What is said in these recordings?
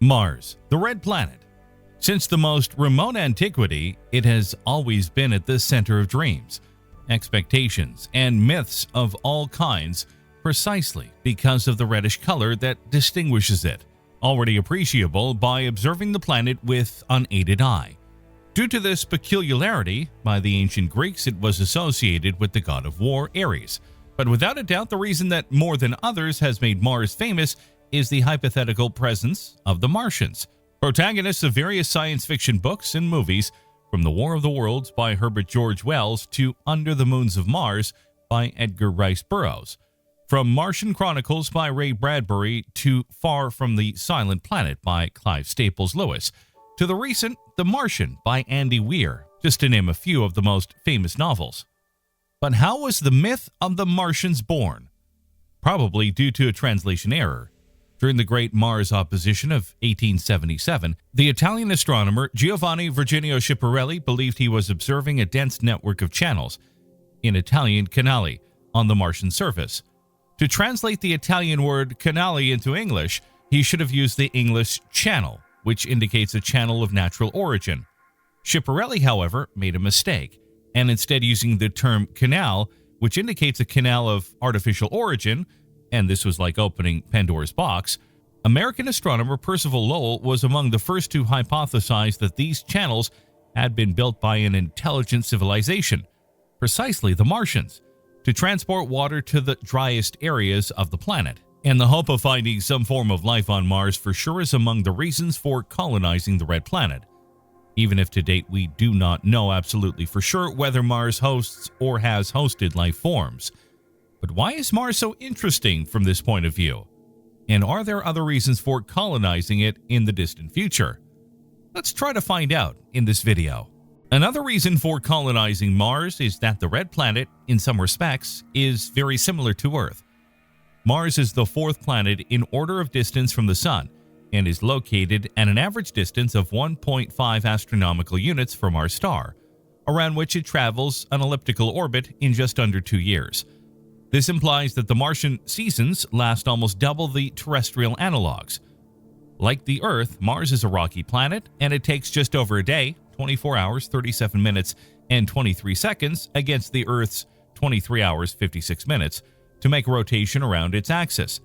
Mars, the red planet. Since the most remote antiquity, it has always been at the center of dreams, expectations, and myths of all kinds, precisely because of the reddish color that distinguishes it, already appreciable by observing the planet with unaided eye. Due to this peculiarity, by the ancient Greeks it was associated with the god of war, Ares. But without a doubt, the reason that more than others has made Mars famous is the hypothetical presence of the Martians, protagonists of various science fiction books and movies, from The War of the Worlds by Herbert George Wells to Under the Moons of Mars by Edgar Rice Burroughs, from Martian Chronicles by Ray Bradbury to Far from the Silent Planet by Clive Staples Lewis, to the recent The Martian by Andy Weir, just to name a few of the most famous novels. But how was the myth of the Martians born? Probably due to a translation error. During the Great Mars Opposition of 1877, the Italian astronomer Giovanni Virginio Schiaparelli believed he was observing a dense network of channels, in Italian canali, on the Martian surface. To translate the Italian word canali into English, he should have used the English channel, which indicates a channel of natural origin. Schiaparelli, however, made a mistake, and instead using the term canal, which indicates a canal of artificial origin, and this was like opening Pandora's box, American astronomer Percival Lowell was among the first to hypothesize that these channels had been built by an intelligent civilization, precisely the Martians, to transport water to the driest areas of the planet. And the hope of finding some form of life on Mars for sure is among the reasons for colonizing the red planet, even if to date we do not know absolutely for sure whether Mars hosts or has hosted life forms. But why is Mars so interesting from this point of view? And are there other reasons for colonizing it in the distant future? Let's try to find out in this video. Another reason for colonizing Mars is that the red planet, in some respects, is very similar to Earth. Mars is the fourth planet in order of distance from the Sun and is located at an average distance of 1.5 astronomical units from our star, around which it travels an elliptical orbit in just under 2 years. This implies that the Martian seasons last almost double the terrestrial analogs. Like the Earth, Mars is a rocky planet, and it takes just over a day, 24 hours, 37 minutes, and 23 seconds against the Earth's 23 hours, 56 minutes to make a rotation around its axis.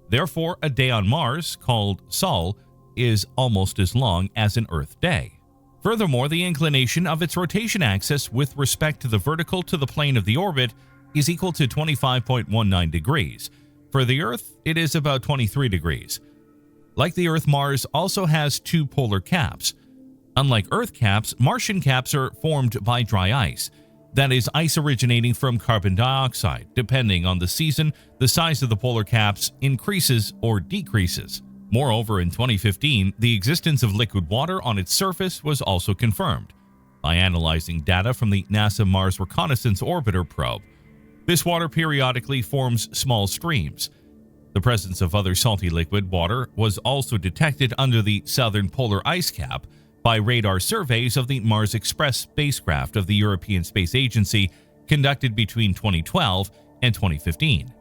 Therefore, a day on Mars, called Sol, is almost as long as an Earth day. Furthermore, the inclination of its rotation axis with respect to the vertical to the plane of the orbit is equal to 25.19 degrees. For the Earth, it is about 23 degrees. Like the Earth, Mars also has two polar caps. Unlike Earth caps, Martian caps are formed by dry ice. That is, ice originating from carbon dioxide. Depending on the season, the size of the polar caps increases or decreases. Moreover, in 2015, the existence of liquid water on its surface was also confirmed by analyzing data from the NASA Mars Reconnaissance Orbiter probe. This water periodically forms small streams. The presence of other salty liquid water was also detected under the southern polar ice cap by radar surveys of the Mars Express spacecraft of the European Space Agency conducted between 2012 and 2015.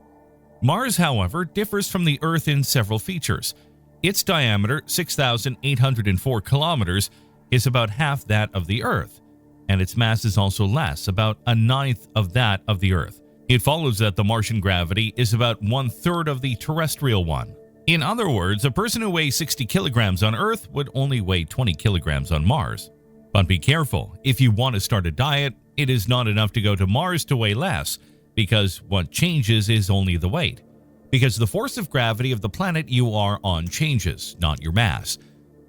Mars, however, differs from the Earth in several features. Its diameter, 6,804 kilometers, is about half that of the Earth, and its mass is also less, about a ninth of that of the Earth. It follows that the Martian gravity is about 1/3 of the terrestrial one. In other words, a person who weighs 60 kilograms on Earth would only weigh 20 kilograms on Mars. But be careful, if you want to start a diet, it is not enough to go to Mars to weigh less, because what changes is only the weight. Because the force of gravity of the planet you are on changes, not your mass.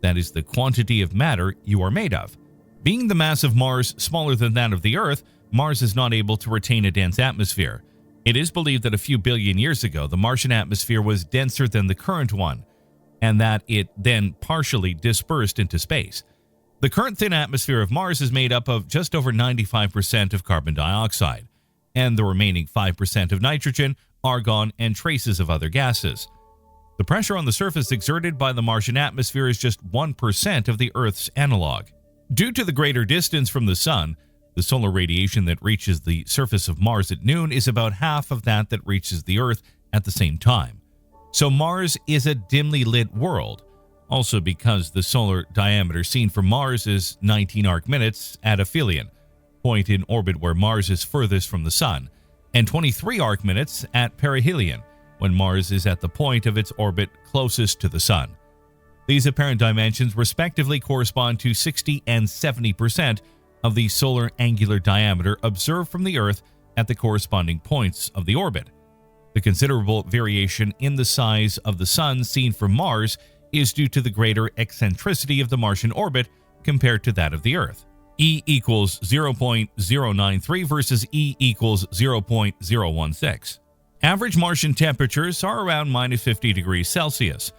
That is the quantity of matter you are made of. Being the mass of Mars smaller than that of the Earth, Mars is not able to retain a dense atmosphere. It is believed that a few billion years ago, the Martian atmosphere was denser than the current one, and that it then partially dispersed into space. The current thin atmosphere of Mars is made up of just over 95% of carbon dioxide, and the remaining 5% of nitrogen, argon, and traces of other gases. The pressure on the surface exerted by the Martian atmosphere is just 1% of the Earth's analog. Due to the greater distance from the Sun, the solar radiation that reaches the surface of Mars at noon is about half of that reaches the Earth at the same time. So Mars is a dimly lit world. Also because the solar diameter seen from Mars is 19 arc minutes at aphelion, point in orbit where Mars is furthest from the Sun, and 23 arc minutes at perihelion, when Mars is at the point of its orbit closest to the Sun. These apparent dimensions respectively correspond to 60 and 70% of the solar angular diameter observed from the Earth at the corresponding points of the orbit. The considerable variation in the size of the Sun seen from Mars is due to the greater eccentricity of the Martian orbit compared to that of the Earth. E equals 0.093 versus E equals 0.016. Average Martian temperatures are around -50 degrees Celsius.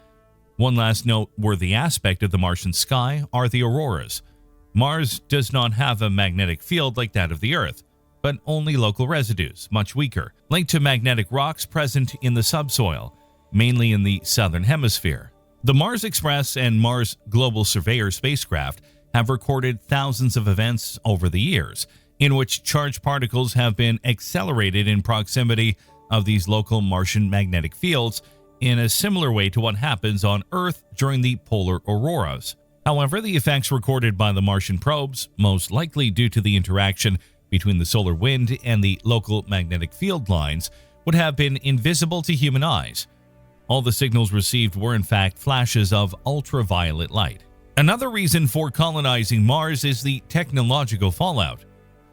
One last noteworthy aspect of the Martian sky are the auroras. Mars does not have a magnetic field like that of the Earth, but only local residues, much weaker, linked to magnetic rocks present in the subsoil, mainly in the southern hemisphere. The Mars Express and Mars Global Surveyor spacecraft have recorded thousands of events over the years, in which charged particles have been accelerated in proximity of these local Martian magnetic fields in a similar way to what happens on Earth during the polar auroras. However, the effects recorded by the Martian probes, most likely due to the interaction between the solar wind and the local magnetic field lines, would have been invisible to human eyes. All the signals received were in fact flashes of ultraviolet light. Another reason for colonizing Mars is the technological fallout.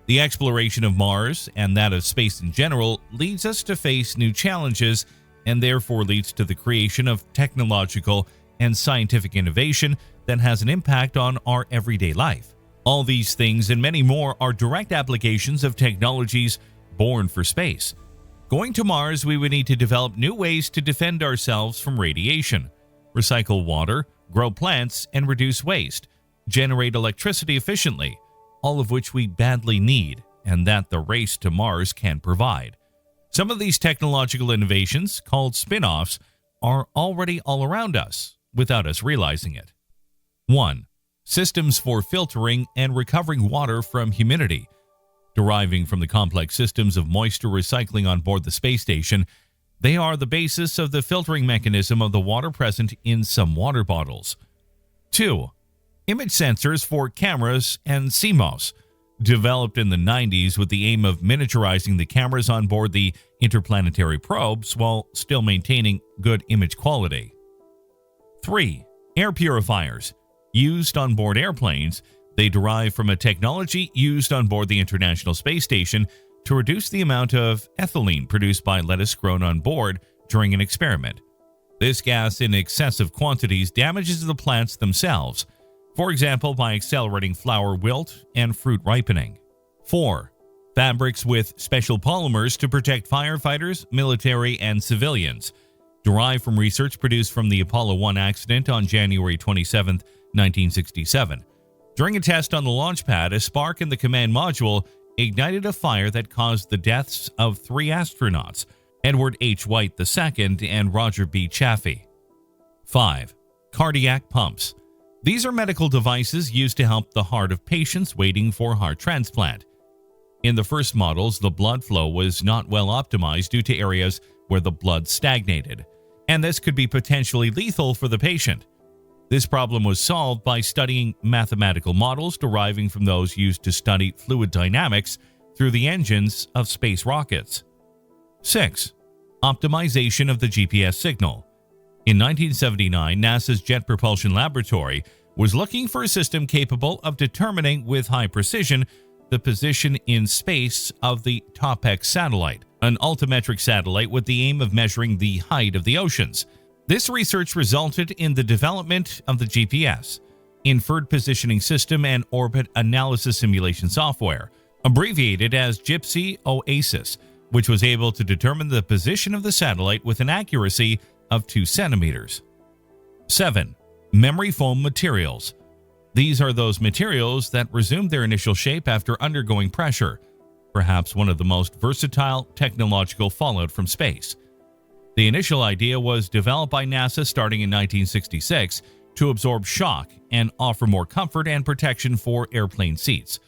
The exploration of Mars, and that of space in general, leads us to face new challenges and therefore leads to the creation of technological and scientific innovation that has an impact on our everyday life. All these things and many more are direct applications of technologies born for space. Going to Mars, we would need to develop new ways to defend ourselves from radiation, recycle water, grow plants, and reduce waste, generate electricity efficiently, all of which we badly need, and that the race to Mars can provide. Some of these technological innovations, called spin-offs, are already all around us, without us realizing it. 1. Systems for filtering and recovering water from humidity. Deriving from the complex systems of moisture recycling on board the space station, they are the basis of the filtering mechanism of the water present in some water bottles. 2. Image sensors for cameras and CMOS, developed in the 90s with the aim of miniaturizing the cameras on board the interplanetary probes while still maintaining good image quality. 3. Air purifiers, used on board airplanes. They derive from a technology used on board the International Space Station to reduce the amount of ethylene produced by lettuce grown on board during an experiment. This gas in excessive quantities damages the plants themselves, for example by accelerating flower wilt and fruit ripening. 4. Fabrics with special polymers to protect firefighters, military, and civilians, derived from research produced from the Apollo 1 accident on January 27, 1967. During a test on the launch pad, a spark in the command module ignited a fire that caused the deaths of 3 astronauts, Edward H. White II and Roger B. Chaffee. 5. Cardiac pumps. These are medical devices used to help the heart of patients waiting for heart transplant. In the first models, the blood flow was not well optimized due to areas where the blood stagnated, and this could be potentially lethal for the patient. This problem was solved by studying mathematical models deriving from those used to study fluid dynamics through the engines of space rockets. 6. Optimization of the GPS signal. In 1979, NASA's Jet Propulsion Laboratory was looking for a system capable of determining with high precision the position in space of the TOPEX satellite, an altimetric satellite with the aim of measuring the height of the oceans. This research resulted in the development of the GPS, Inferred Positioning System and Orbit Analysis Simulation Software, abbreviated as GIPSY OASIS, which was able to determine the position of the satellite with an accuracy of 2 centimeters. 7. Memory foam materials. These are those materials that resume their initial shape after undergoing pressure, perhaps one of the most versatile technological fallout from space. The initial idea was developed by NASA starting in 1966 to absorb shock and offer more comfort and protection for airplane seats.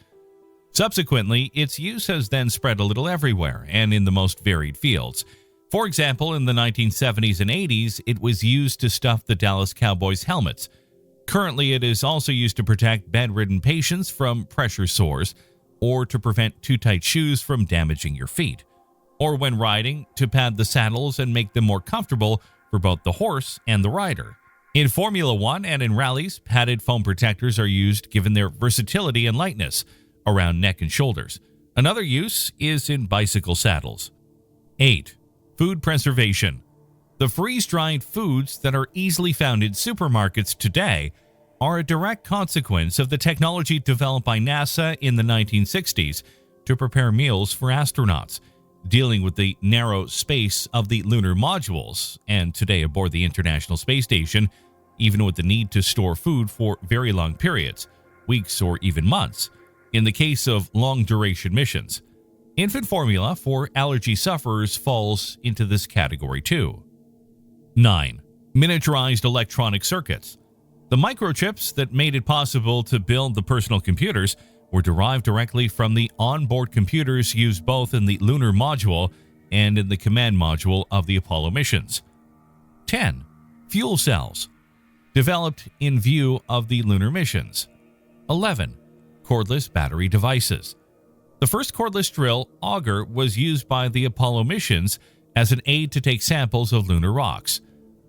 Subsequently, its use has then spread a little everywhere and in the most varied fields. For example, in the 1970s and 80s, it was used to stuff the Dallas Cowboys helmets, Currently, it is also used to protect bedridden patients from pressure sores, or to prevent too tight shoes from damaging your feet, or when riding, to pad the saddles and make them more comfortable for both the horse and the rider. In Formula One and in rallies, padded foam protectors are used given their versatility and lightness around neck and shoulders. Another use is in bicycle saddles. 8. Food preservation. The freeze-dried foods that are easily found in supermarkets today are a direct consequence of the technology developed by NASA in the 1960s to prepare meals for astronauts, dealing with the narrow space of the lunar modules, and today aboard the International Space Station, even with the need to store food for very long periods, weeks or even months, in the case of long-duration missions. Infant formula for allergy sufferers falls into this category too. 9. Miniaturized electronic circuits. The microchips that made it possible to build the personal computers were derived directly from the onboard computers used both in the lunar module and in the command module of the Apollo missions. 10. Fuel cells. Developed in view of the lunar missions. 11. Cordless battery devices. The first cordless drill, auger, was used by the Apollo missions as an aid to take samples of lunar rocks.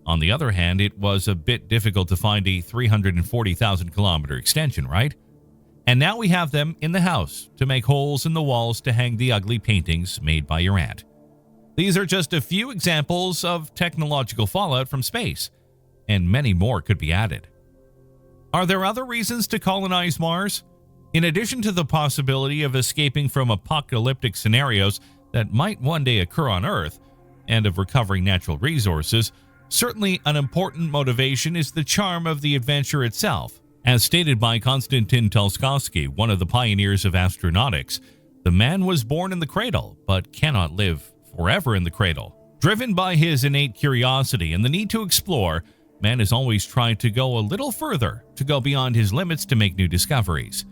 On the other hand, it was a bit difficult to find a 340,000-kilometer extension, right? And now we have them in the house to make holes in the walls to hang the ugly paintings made by your aunt. These are just a few examples of technological fallout from space, and many more could be added. Are there other reasons to colonize Mars? In addition to the possibility of escaping from apocalyptic scenarios that might one day occur on Earth, and of recovering natural resources, certainly an important motivation is the charm of the adventure itself. As stated by Konstantin Tsiolkovsky, one of the pioneers of astronautics, the man was born in the cradle, but cannot live forever in the cradle. Driven by his innate curiosity and the need to explore, man is always trying to go a little further, to go beyond his limits to make new discoveries.